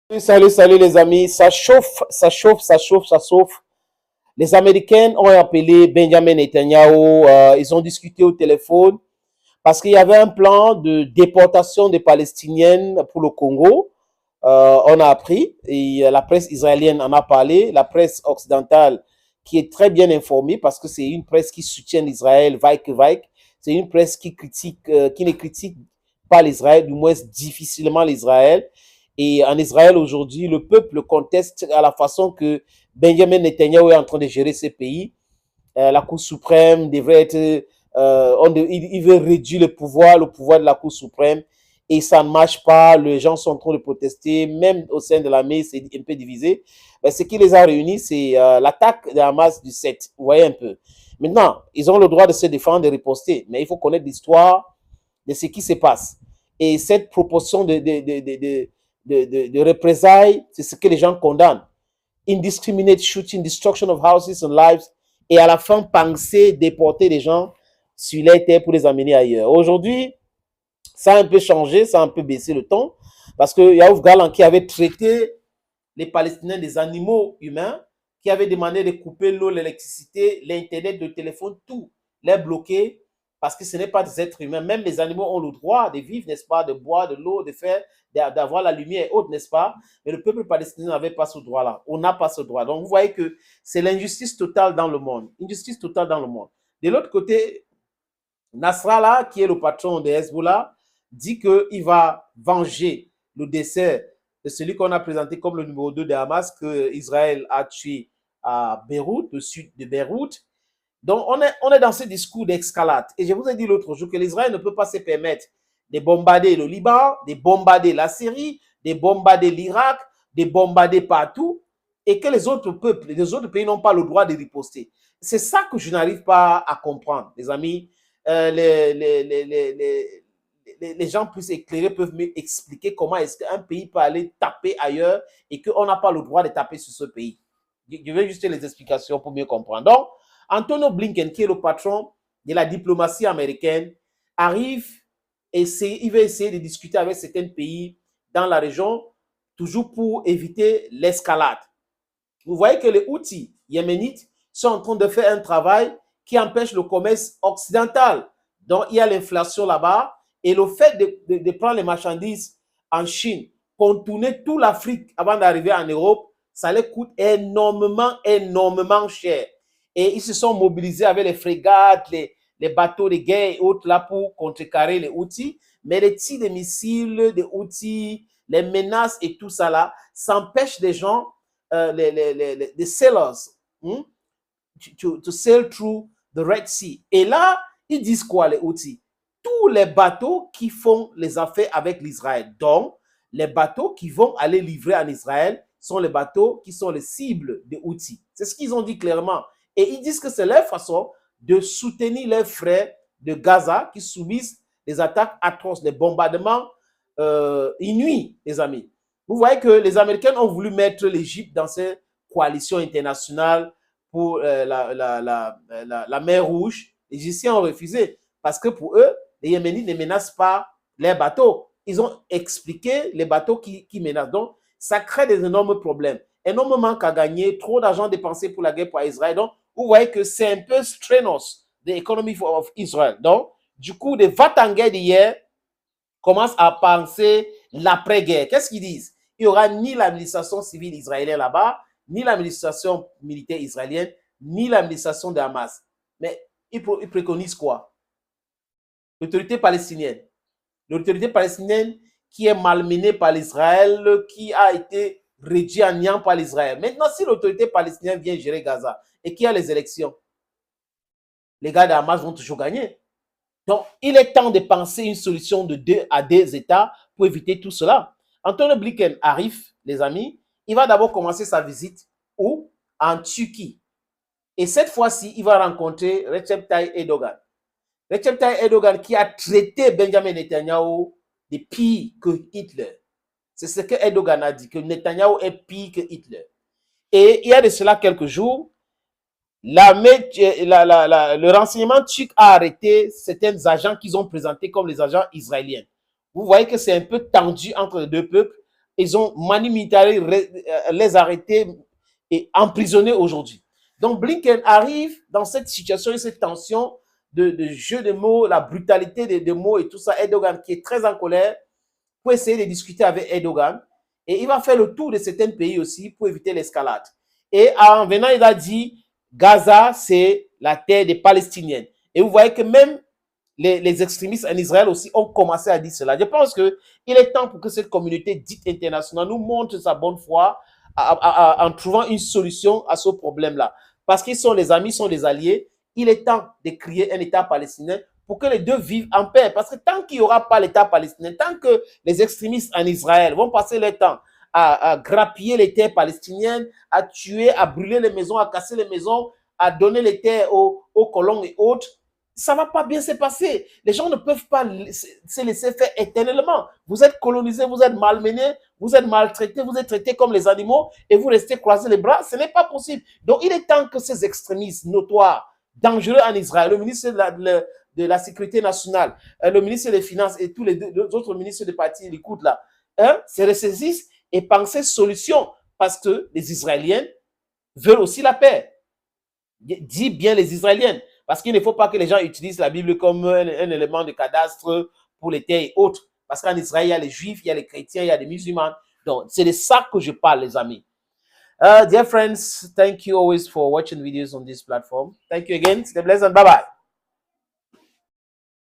Salut les amis, ça chauffe, ça chauffe, ça chauffe, ça chauffe. Les Américains ont appelé Benjamin Netanyahu, ils ont discuté au téléphone parce qu'il y avait un plan de déportation des Palestiniennes pour le Congo. On a appris, et la presse israélienne en a parlé, la presse occidentale qui est très bien informée parce que c'est une presse qui soutient l'Israël, vaille que vaille. C'est une presse qui critique, qui ne critique pas l'Israël, du moins difficilement l'Israël. Et en Israël aujourd'hui, le peuple conteste à la façon que Benjamin Netanyahu est en train de gérer ce pays. La Cour suprême devrait être, il veut réduire le pouvoir de la Cour suprême, et ça ne marche pas. Les gens sont en train de protester, même au sein de l'armée, c'est un peu divisé. Mais ce qui les a réunis, c'est l'attaque de Hamas du 7. Vous voyez un peu. Maintenant, ils ont le droit de se défendre, de riposter, mais il faut connaître l'histoire de ce qui se passe. Et cette proportion de représailles, c'est ce que les gens condamnent. Indiscriminate shooting, destruction of houses and lives, et à la fin, penser déporter les gens sur les terres pour les amener ailleurs. Aujourd'hui, ça a un peu changé, ça a un peu baissé le ton, parce que Yaouf Galan qui avait traité les Palestiniens des animaux humains, qui avait demandé de couper l'eau, l'électricité, l'internet, le téléphone, tout, les bloquer, parce que ce n'est pas des êtres humains. Même les animaux ont le droit de vivre, n'est-ce pas, de boire de l'eau, de faire, d'avoir la lumière et autres, n'est-ce pas? Mais le peuple palestinien n'avait pas ce droit-là. On n'a pas ce droit. Donc, vous voyez que c'est l'injustice totale dans le monde. Injustice totale dans le monde. De l'autre côté, Nasrallah, qui est le patron de Hezbollah, dit qu'il va venger le décès de celui qu'on a présenté comme le numéro 2 de Hamas, que Israël a tué à Beyrouth, au sud de Beyrouth. Donc, on est dans ce discours d'escalade. Et je vous ai dit l'autre jour que l'Israël ne peut pas se permettre de bombarder le Liban, de bombarder la Syrie, de bombarder l'Irak, de bombarder partout, et que les autres peuples, les autres pays n'ont pas le droit de riposter. C'est ça que je n'arrive pas à comprendre, les amis. Les gens plus éclairés peuvent m'expliquer comment est-ce qu'un pays peut aller taper ailleurs et qu'on n'a pas le droit de taper sur ce pays. Je vais juste les explications pour mieux comprendre. Donc, Antonio Blinken, qui est le patron de la diplomatie américaine, arrive et il va essayer de discuter avec certains pays dans la région, toujours pour éviter l'escalade. Vous voyez que les Houthis yéménites sont en train de faire un travail qui empêche le commerce occidental. Donc, il y a l'inflation là-bas, et le fait de prendre les marchandises en Chine, contourner toute l'Afrique avant d'arriver en Europe, ça les coûte énormément, énormément cher. Et ils se sont mobilisés avec les frégates, les bateaux de guerre et autres là pour contrecarrer les Houthis. Mais les tirs de missiles, des Houthis, les menaces et tout ça là, ça empêche les gens, les sailors, to sail through the Red Sea. Et là, ils disent quoi, les Houthis? Tous les bateaux qui font les affaires avec l'Israël, donc les bateaux qui vont aller livrer en Israël, sont les bateaux qui sont les cibles des Houthis. C'est ce qu'ils ont dit clairement. Et ils disent que c'est leur façon de soutenir leurs frères de Gaza qui subissent des attaques atroces, des bombardements inouïs, les amis. Vous voyez que les Américains ont voulu mettre l'Égypte dans cette coalition internationale pour la mer Rouge. Les Égyptiens ont refusé parce que pour eux, les Yéménites ne menacent pas les bateaux. Ils ont expliqué les bateaux qui menacent. Donc, ça crée des énormes problèmes. Énormément manque à gagner, trop d'argent dépensé pour la guerre pour Israël. Donc, vous voyez que c'est un peu strenuous, the economy of Israel. Donc, du coup, les va-t-en-guerre d'hier commencent à penser l'après-guerre. Qu'est-ce qu'ils disent? Il n'y aura ni l'administration civile israélienne là-bas, ni l'administration militaire israélienne, ni l'administration de Hamas. Mais ils préconisent quoi? L'autorité palestinienne. L'autorité palestinienne qui est malmenée par l'Israël, qui a été réduite en néant par l'Israël. Maintenant, si l'autorité palestinienne vient gérer Gaza et qu'il y a les élections, les gars de Hamas vont toujours gagner. Donc, il est temps de penser une solution de 2 à 2 États pour éviter tout cela. Antonio Blinken arrive, les amis. Il va d'abord commencer sa visite où? En Turquie. Et cette fois-ci, il va rencontrer Recep Tayyip Erdogan. Recep Tayyip Erdogan qui a traité Benjamin Netanyahu de pire que Hitler. C'est ce que Erdogan a dit, que Netanyahu est pire que Hitler. Et il y a de cela quelques jours, le renseignement turc a arrêté certains agents qu'ils ont présentés comme les agents israéliens. Vous voyez que c'est un peu tendu entre les deux peuples. ils ont Mani Militari les arrêtés et emprisonnés aujourd'hui. Donc Blinken arrive dans cette situation et cette tension de jeu de mots, la brutalité des mots et tout ça. Erdogan qui est très en colère pour essayer de discuter avec Erdogan. Et il va faire le tour de certains pays aussi pour éviter l'escalade. Et en venant, il a dit Gaza, c'est la terre des Palestiniens. Et vous voyez que même les extrémistes en Israël aussi ont commencé à dire cela. Je pense qu'il est temps pour que cette communauté dite internationale nous montre sa bonne foi en trouvant une solution à ce problème-là. Parce qu'ils sont les amis, sont les alliés. Il est temps de créer un État palestinien pour que les deux vivent en paix. Parce que tant qu'il n'y aura pas l'État palestinien, tant que les extrémistes en Israël vont passer leur temps à grappiller les terres palestiniennes, à tuer, à brûler les maisons, à casser les maisons, à donner les terres aux colons et autres, ça ne va pas bien se passer. Les gens ne peuvent pas se laisser faire éternellement. Vous êtes colonisés, vous êtes malmenés, vous êtes maltraités, vous êtes traités comme les animaux et vous restez croisés les bras. Ce n'est pas possible. Donc, il est temps que ces extrémistes notoires, dangereux en Israël, le ministre de la Sécurité nationale, le ministre des Finances et tous les autres ministres des partis, l'écoute là, se ressaisissent et pensent solution parce que les Israéliens veulent aussi la paix. Dis bien les Israéliens. Parce qu'il ne faut pas que les gens utilisent la Bible comme un élément de cadastre pour les terres et autres. Parce qu'en Israël, il y a les Juifs, il y a les chrétiens, il y a les musulmans. Donc, c'est de ça que je parle, les amis. Dear friends, thank you always for watching videos on this platform. Thank you again. Stay blessed and bye-bye.